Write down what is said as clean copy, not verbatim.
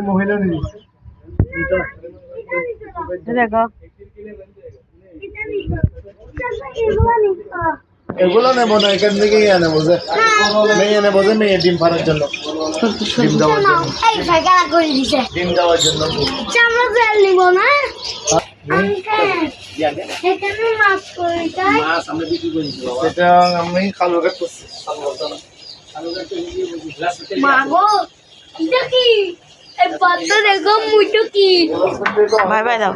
মহিলা নেই দেখো এগুলো নেবো না, এখান থেকে নেবো যে মেয়ে নেবো যে মেয়ে ডিম পাড়ার জন্য, ডিম দেওয়ার জন্য, ডিম দেওয়ার জন্য সেটা আমি কালো কাট করছি। বাই বাই দাও।